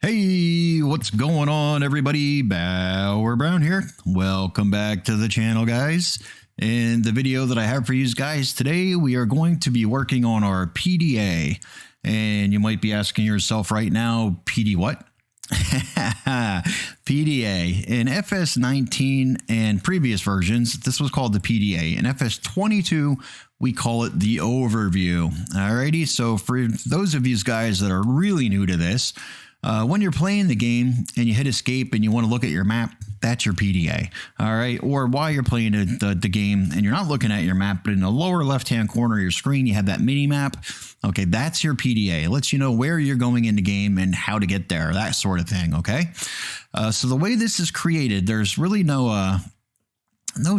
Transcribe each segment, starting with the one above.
Hey, what's going on, everybody? Bauer Brown here. Welcome back to the channel, guys. In the video that I have for you guys today, we are going to be working on our PDA. And you might be asking yourself right now, PD what? PDA. In FS19 and previous versions, this was called the PDA. In FS22, we call it the Overview. Alrighty, so for those of you guys that are really new to this, when you're playing the game and you hit escape and you want to look at your map, that's your PDA. All right. Or while you're playing the game and you're not looking at your map, but in the lower left-hand corner of your screen, you have that mini map. Okay. That's your PDA. It lets you know where you're going in the game and how to get there, that sort of thing. Okay. So the way this is created, there's really no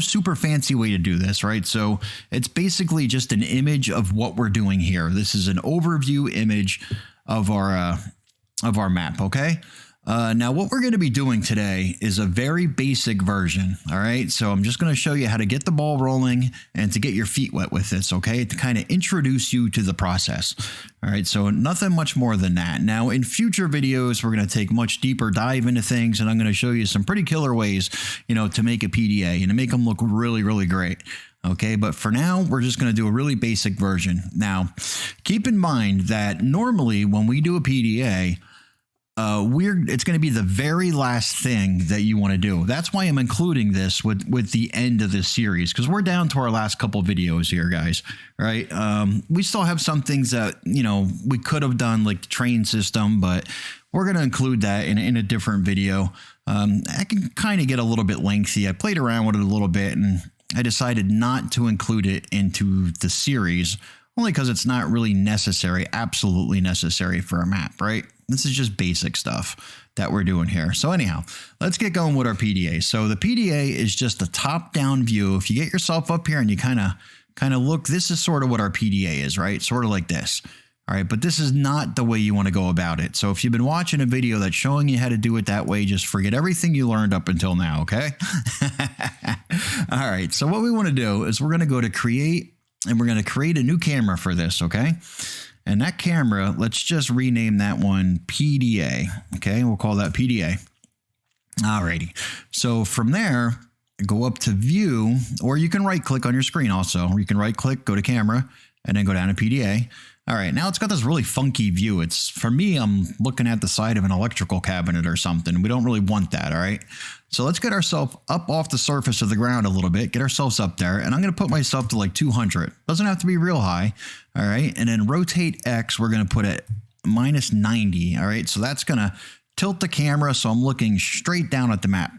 super fancy way to do this, right? So it's basically just an image of what we're doing here. This is an overview image of our map, okay? Now, what we're going to be doing today is a very basic version, all right? So I'm just going to show you how to get the ball rolling and to get your feet wet with this, okay? To kind of introduce you to the process, all right? So nothing much more than that. Now, in future videos, we're going to take much deeper dive into things, and I'm going to show you some pretty killer ways, to make a PDA and to make them look really, really great. Okay, but for now, we're just going to do a really basic version. Now, keep in mind that normally when we do a PDA, it's going to be the very last thing that you want to do. That's why I'm including this with the end of this series, because we're down to our last couple videos here, guys. Right? We still have some things that we could have done, like the train system, but we're going to include that in a different video. I can kind of get a little bit lengthy. I played around with it a little bit, and I decided not to include it into the series, only because it's not really necessary, absolutely necessary for a map, right? This is just basic stuff that we're doing here. So anyhow, let's get going with our PDA. So the PDA is just a top-down view. If you get yourself up here and you kind of look, this is sort of what our PDA is, right? Sort of like this. All right, but this is not the way you want to go about it. So if you've been watching a video that's showing you how to do it that way, just forget everything you learned up until now, okay? All right, so what we want to do is we're going to go to create, and we're going to create a new camera for this, okay? And that camera, let's just rename that one PDA, okay? We'll call that PDA. All righty. So from there, go up to view, or you can right-click on your screen also. Or you can right-click, go to camera, and then go down to PDA. All right, now it's got this really funky view. For me, I'm looking at the side of an electrical cabinet or something. We don't really want that, all right? So let's get ourselves up off the surface of the ground a little bit, get ourselves up there, and I'm going to put myself to like 200. Doesn't have to be real high, all right? And then rotate X, we're going to put it minus 90, all right? So that's going to tilt the camera so I'm looking straight down at the map.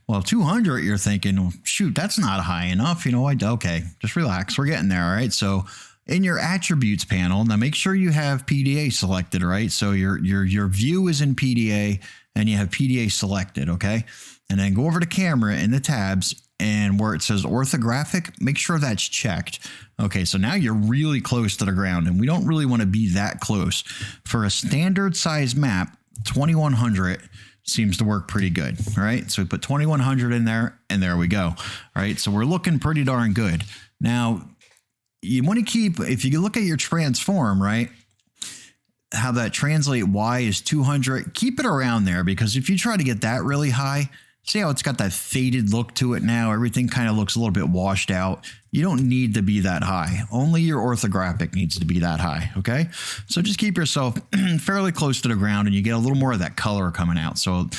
Well, 200, you're thinking, well, shoot, that's not high enough. Okay, just relax. We're getting there, all right? So in your attributes panel, now make sure you have PDA selected, right? So your view is in PDA and you have PDA selected, okay? And then go over to camera in the tabs, and where it says orthographic, make sure that's checked. Okay, so now you're really close to the ground, and we don't really want to be that close. For a standard size map, 2100 seems to work pretty good, all right? So we put 2100 in there, and there we go. All right, so we're looking pretty darn good. Now, you want to keep, if you look at your transform, right, how that translate Y is 200, keep it around there, because if you try to get that really high, see how it's got that faded look to it now? Everything kind of looks a little bit washed out. You don't need to be that high. Only your orthographic needs to be that high, okay? So just keep yourself fairly close to the ground, and you get a little more of that color coming out. So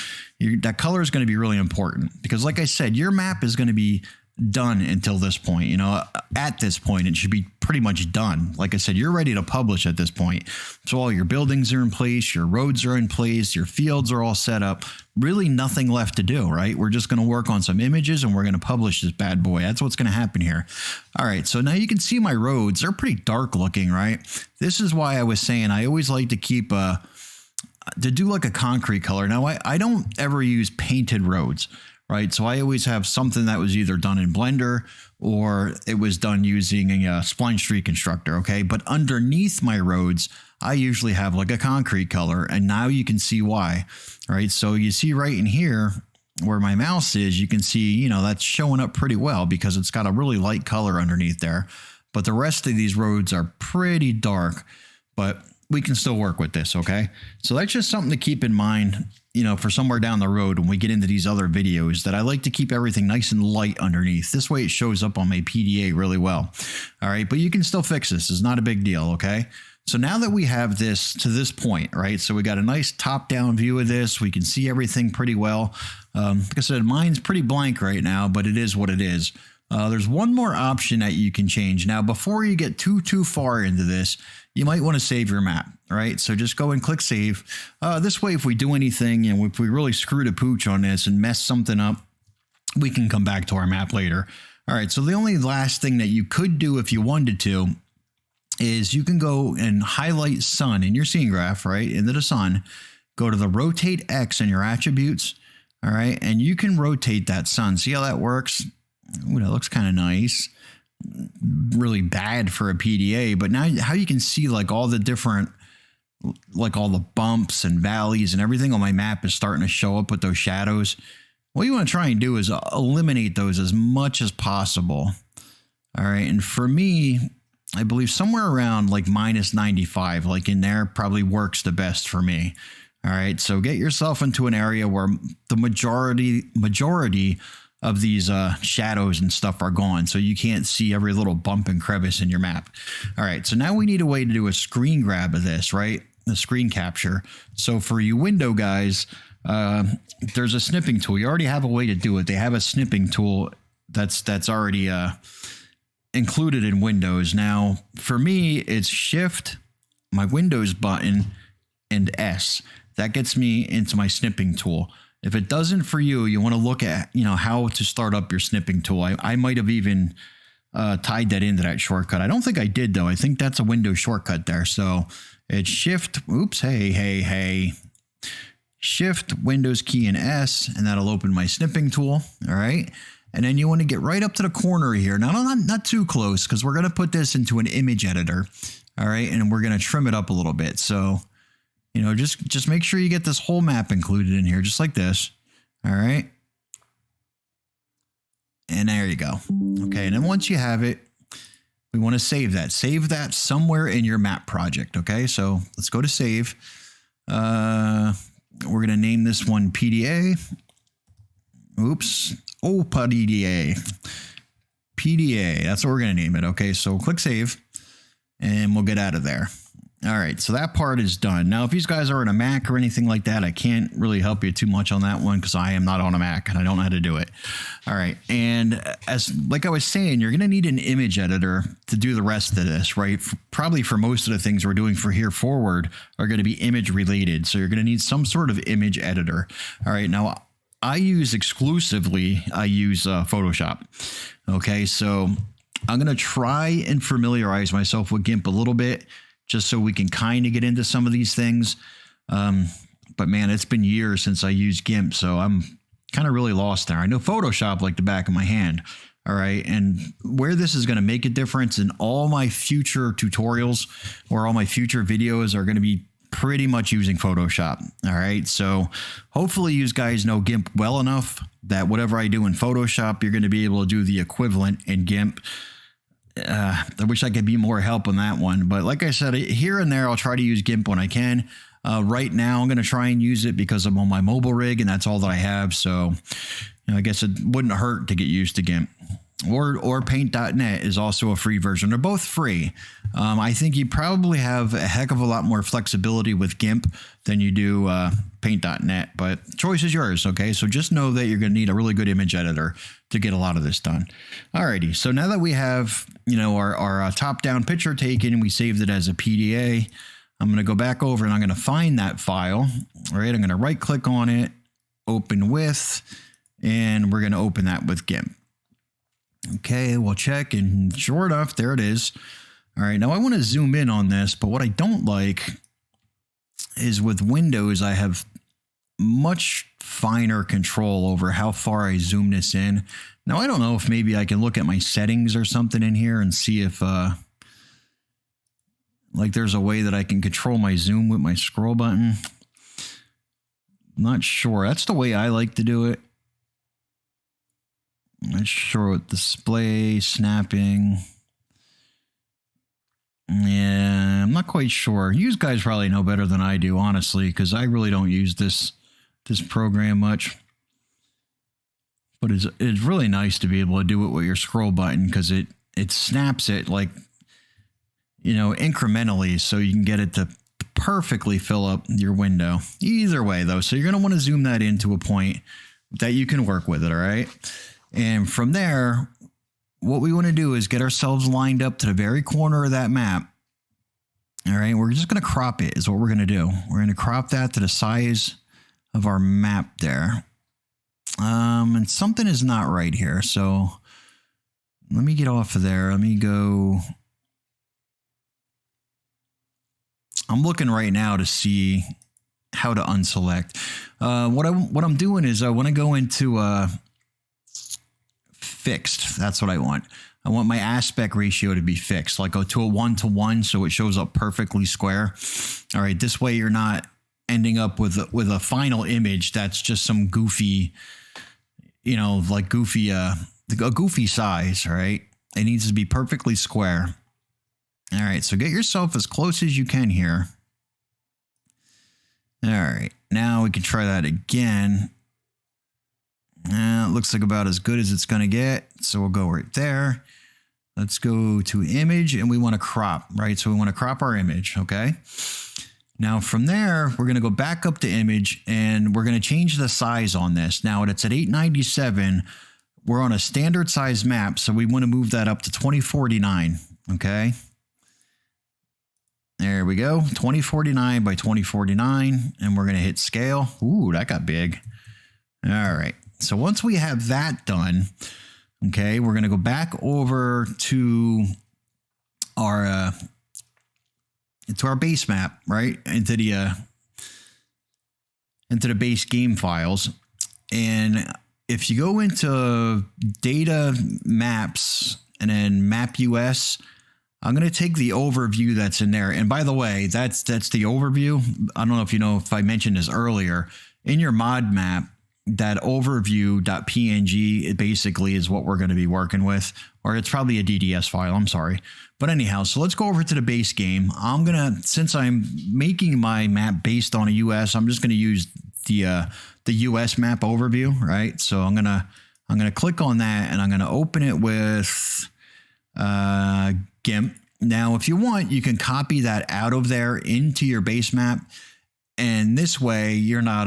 that color is going to be really important, because like I said, your map is going to be done until this point. At this point, it should be pretty much done. Like I said, you're ready to publish at this point. So all your buildings are in place, your roads are in place, your fields are all set up. Really nothing left to do, right? We're just going to work on some images and we're going to publish this bad boy. That's what's going to happen here. All right, so now you can see my roads. They're pretty dark looking, right? This is why I was saying I always like to keep to do like a concrete color. Now, I don't ever use painted roads, right? So I always have something that was either done in Blender or it was done using a spline street constructor, okay? But underneath my roads, I usually have like a concrete color, and now you can see why, right? So you see right in here where my mouse is, you can see, that's showing up pretty well because it's got a really light color underneath there. But the rest of these roads are pretty dark. But we can still work with this, okay? So that's just something to keep in mind, you know, for somewhere down the road when we get into these other videos, that I like to keep everything nice and light underneath. This way it shows up on my PDA really well. All right, but you can still fix this. It's not a big deal, okay? So now that we have this to this point, right? So we got a nice top-down view of this. We can see everything pretty well. Like I said, mine's pretty blank right now, but it is what it is. There's one more option that you can change. Now, before you get too far into this, you might want to save your map, right? So just go and click save. This way, if we do anything, and if we really screw the pooch on this and mess something up, we can come back to our map later. All right, so the only last thing that you could do if you wanted to is you can go and highlight sun in your scene graph, right, into the sun. Go to the rotate X in your attributes, all right, and you can rotate that sun. See how that works? Ooh, that looks kind of nice. Really bad for a PDA, but now how you can see like all the different, like all the bumps and valleys and everything on my map is starting to show up with those shadows. What you want to try and do is eliminate those as much as possible. All right, and for me, I believe somewhere around like -95, like in there, probably works the best for me. All right, so get yourself into an area where the majority of these shadows and stuff are gone, so you can't see every little bump and crevice in your map. All right, so now we need a way to do a screen grab of this, right? The screen capture. So for you window guys, there's a snipping tool. You already have a way to do it. They have a snipping tool that's already included in Windows. Now, for me, it's Shift, my Windows button, and S. That gets me into my snipping tool. If it doesn't for you, you want to look at, you know, how to start up your snipping tool. I might have even tied that into that shortcut. I don't think I did, though. I think that's a Windows shortcut there. So it's Shift, oops, hey. Shift, Windows key, and S, and that'll open my snipping tool, all right? And then you want to get right up to the corner here. Now, not too close, because we're going to put this into an image editor, all right? And we're going to trim it up a little bit. So, you know, just make sure you get this whole map included in here, just like this. All right. And there you go. Okay. And then once you have it, we want to save that. Save that somewhere in your map project. Okay. So let's go to save. We're going to name this one PDA. Oops. Oh, PDA. PDA. That's what we're going to name it. Okay. So click save and we'll get out of there. All right, so that part is done. Now, if these guys are on a Mac or anything like that, I can't really help you too much on that one because I am not on a Mac and I don't know how to do it. All right, and like I was saying, you're going to need an image editor to do the rest of this, right? Probably for most of the things we're doing for here forward are going to be image related. So you're going to need some sort of image editor. All right, now I use Photoshop. Okay, so I'm going to try and familiarize myself with GIMP a little bit, just so we can kind of get into some of these things. But man, it's been years since I used GIMP, so I'm kind of really lost there. I know Photoshop like the back of my hand. All right. And where this is going to make a difference in all my future tutorials or all my future videos are going to be pretty much using Photoshop. All right. So hopefully you guys know GIMP well enough that whatever I do in Photoshop, you're going to be able to do the equivalent in GIMP. I wish I could be more help on that one. But like I said, here and there, I'll try to use GIMP when I can. Right now, I'm going to try and use it because I'm on my mobile rig and that's all that I have. So you know, I guess it wouldn't hurt to get used to GIMP. Or Paint.net is also a free version. They're both free. I think you probably have a heck of a lot more flexibility with GIMP than you do Paint.net, but choice is yours, okay? So just know that you're going to need a really good image editor to get a lot of this done. Alrighty, so now that we have, you know, our top-down picture taken, we saved it as a PDA. I'm going to go back over and I'm going to find that file. All right, I'm going to right-click on it, open with, and we're going to open that with GIMP. Okay, we'll check, and sure enough, there it is. All right, now I want to zoom in on this, but what I don't like is with Windows, I have much finer control over how far I zoom this in. Now, I don't know if maybe I can look at my settings or something in here and see if, like there's a way that I can control my zoom with my scroll button. Not sure. That's the way I like to do it. Not sure what display, snapping. Yeah, I'm not quite sure. You guys probably know better than I do, honestly, because I really don't use this program much. But it's really nice to be able to do it with your scroll button because it snaps it like, incrementally so you can get it to perfectly fill up your window. Either way, though, so you're going to want to zoom that into a point that you can work with it, all right? And from there, what we want to do is get ourselves lined up to the very corner of that map. All right, we're just going to crop it is what we're going to do. We're going to crop that to the size of our map there. And something is not right here. So let me get off of there. Let me go. I'm looking right now to see how to unselect. What I'm doing is I want to go into fixed. That's what I want. I want my aspect ratio to be fixed, like go to a 1:1 so it shows up perfectly square. All right, this way you're not ending up with a final image that's just some goofy, like a goofy size, right? It needs to be perfectly square. All right, so get yourself as close as you can here. All right, now we can try that again. It looks like about as good as it's going to get. So we'll go right there. Let's go to image and we want to crop, right? So we want to crop our image, okay? Now from there, we're going to go back up to image and we're going to change the size on this. Now it's at 897. We're on a standard size map, so we want to move that up to 2049, okay? There we go, 2049 by 2049, and we're going to hit scale. Ooh, that got big. All right. So once we have that done, okay, we're going to go back over to our base map, right? Into the base game files. And if you go into data maps and then map US, I'm going to take the overview that's in there. And by the way, that's the overview. I don't know if I mentioned this earlier. In your mod map, that overview.png, it basically is what we're going to be working with, or it's probably a DDS file. I'm sorry. But anyhow, so let's go over to the base game. Since I'm making my map based on a US, I'm just going to use the US map overview, right? So I'm going to click on that and I'm going to open it with GIMP. Now, if you want, you can copy that out of there into your base map. And this way you're not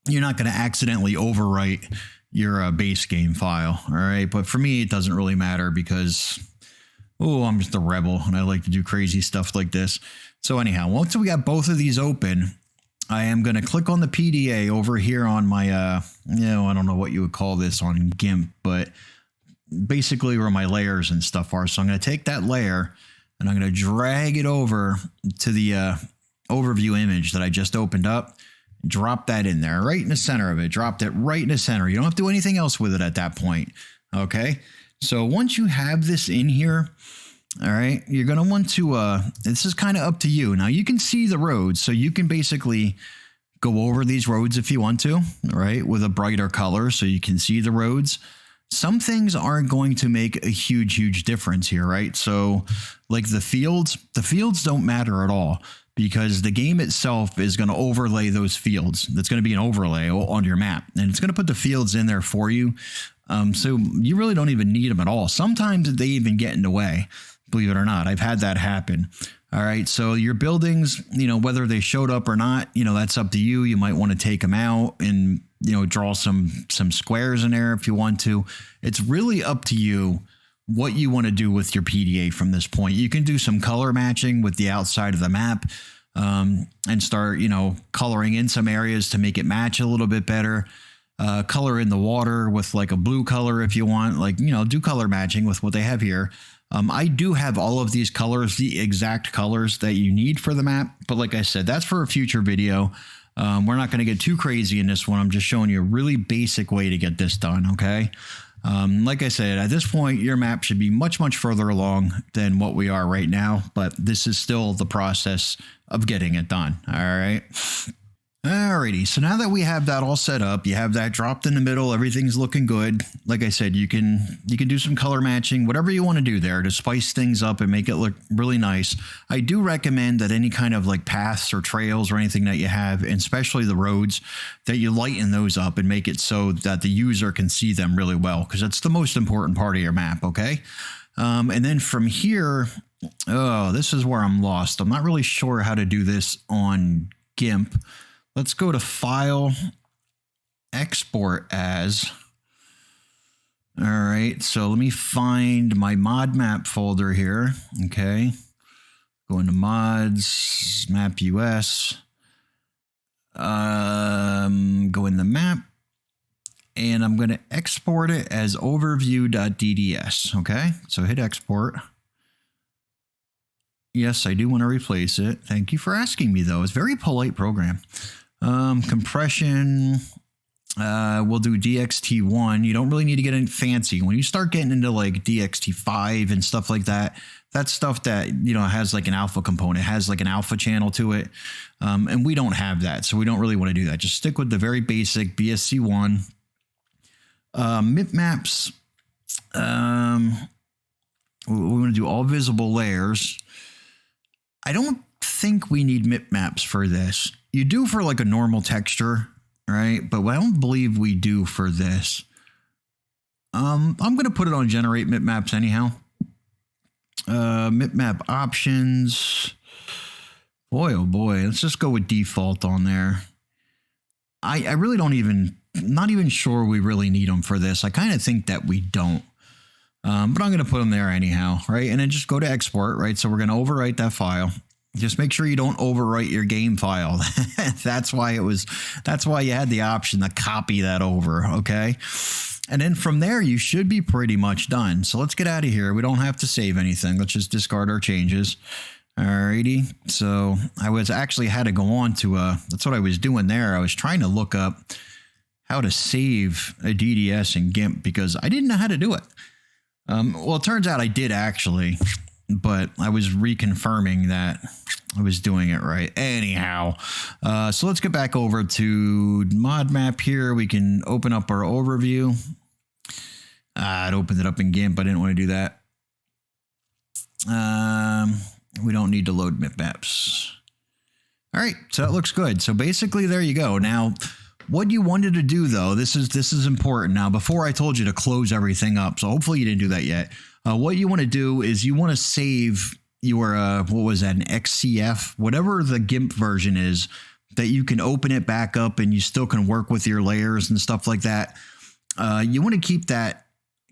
going to accidentally overwrite your base game file. All right. But for me, it doesn't really matter because, I'm just a rebel and I like to do crazy stuff like this. So anyhow, once we got both of these open, I am going to click on the PDA over here on my, I don't know what you would call this on GIMP, but basically where my layers and stuff are. So I'm going to take that layer and I'm going to drag it over to the overview image that I just opened up. Drop that in there right in the center of it. Dropped it right in the center. You don't have to do anything else with it at that point. Okay. So once you have this in here, all right, you're going to want to, this is kind of up to you. Now you can see the roads. So you can basically go over these roads if you want to, all right, with a brighter color so you can see the roads. Some things aren't going to make a huge difference here, right? So like the fields don't matter at all, because the game itself is going to overlay those fields. That's going to be an overlay on your map, and it's going to put the fields in there for you. So you really don't even need them at all. Sometimes they even get in the way, believe it or not. I've had that happen. All right. So your buildings, whether they showed up or not, that's up to you. You might want to take them out and, draw some squares in there if you want to. It's really up to you what you want to do with your PDA from this point. You can do some color matching with the outside of the map and start, coloring in some areas to make it match a little bit better. Color in the water with like a blue color if you want, do color matching with what they have here. I do have all of these colors, the exact colors that you need for the map. But like I said, that's for a future video. We're not going to get too crazy in this one. I'm just showing you a really basic way to get this done. Okay. Like I said, at this point, your map should be much further along than what we are right now, but this is still the process of getting it done. All right. Alrighty, so now that we have that all set up, you have that dropped in the middle, everything's looking good. Like I said, you can do some color matching, whatever you want to do there to spice things up and make it look really nice. I do recommend that any kind of like paths or trails or anything that you have, and especially the roads, that you lighten those up and make it so that the user can see them really well, because that's the most important part of your map, okay? And then from here, oh, this is where I'm lost. I'm not really sure how to do this on GIMP. Let's go to File, Export As. All right, so let me find my mod map folder here. Okay, go into Mods, Map US. Go in the map, and I'm going to export it as Overview.dds. Okay, so hit Export. Yes, I do want to replace it. Thank you for asking me, though. It's a very polite program. Compression, we'll do DXT1. You don't really need to get any fancy. When you start getting into like DXT5 and stuff like that, that's stuff that, you know, has like an alpha component, has like an alpha channel to it. And we don't have that, so we don't really want to do that. Just stick with the very basic BSC1. MIP maps, we want to do all visible layers. I don't think we need MIP maps for this. You do for like a normal texture, right? But I don't believe we do for this. I'm going to put it on generate MIP maps anyhow. MIP map options. Boy, oh boy. Let's just go with default on there. I really don't even, not even sure we really need them for this. I kind of think that we don't. But I'm going to put them there anyhow, right? And then just go to export, right? So we're going to overwrite that file. Just make sure you don't overwrite your game file. That's why you had the option to copy that over, okay? And then from there, you should be pretty much done. So let's get out of here. We don't have to save anything. Let's just discard our changes. Alrighty. So I was actually had to go on to, that's what I was doing there. I was trying to look up how to save a DDS in GIMP because I didn't know how to do it. Well, it turns out I did actually, but I was reconfirming that I was doing it right. Anyhow, so let's get back over to mod map here. We can open up our overview. It opened it up in GIMP. I didn't want to do that. We don't need to load MIP maps. All right, so that looks good. So basically, there you go. Now, what you wanted to do, though, this is important. Now, before I told you to close everything up, so hopefully you didn't do that yet. What you want to do is you want to save your, what was that, an XCF, whatever the GIMP version is, that you can open it back up and you still can work with your layers and stuff like that. You want to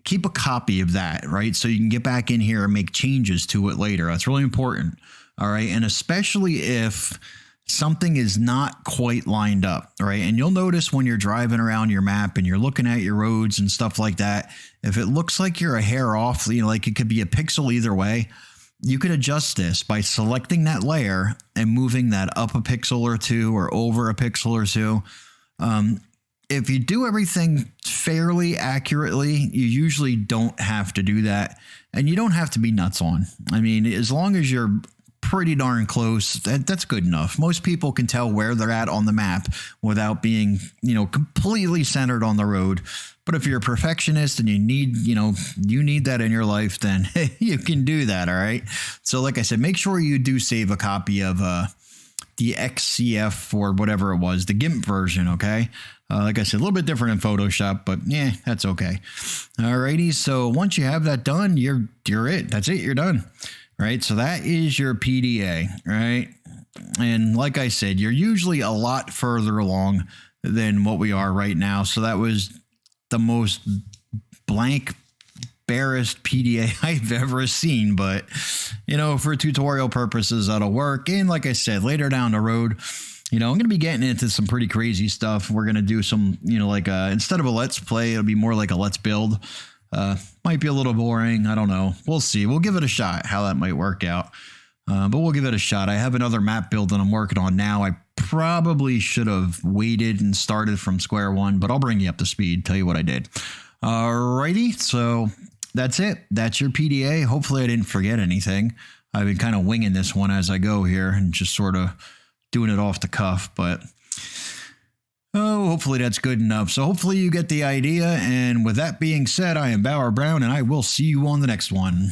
keep a copy of that, right? So you can get back in here and make changes to it later. That's really important. All right. And especially if something is not quite lined up, right? And you'll notice when you're driving around your map and you're looking at your roads and stuff like that, if it looks like you're a hair off, you know, like it could be a pixel either way, you could adjust this by selecting that layer and moving that up a pixel or two or over a pixel or two. If you do everything fairly accurately, you usually don't have to do that. And you don't have to be nuts on. I mean, as long as you're pretty darn close, that's good enough. Most people can tell where they're at on the map without being, you know, completely centered on the road. But if you're a perfectionist and you need that in your life, then you can do that. All right. So like I said, make sure you do save a copy of the XCF or whatever it was, the GIMP version. Okay. Like I said, a little bit different in Photoshop, but yeah, that's okay. Alrighty. So once you have that done, you're it. That's it. You're done. Right. So that is your PDA. Right. And like I said, you're usually a lot further along than what we are right now. So that was the most blank, barest PDA I've ever seen. But, you know, for tutorial purposes, that'll work. And like I said, later down the road, you know, I'm going to be getting into some pretty crazy stuff. We're going to do some, you know, like instead of a let's play, it'll be more like a let's build. Might be a little boring. I don't know. We'll see. We'll give it a shot how that might work out. But we'll give it a shot. I have another map build that I'm working on now. I probably should have waited and started from square one, but I'll bring you up to speed, tell you what I did. Alrighty. So that's it. That's your PDA. Hopefully I didn't forget anything. I've been kind of winging this one as I go here and just sort of doing it off the cuff, but Oh, hopefully that's good enough. So hopefully you get the idea. And with that being said, I am Bauer Brown, and I will see you on the next one.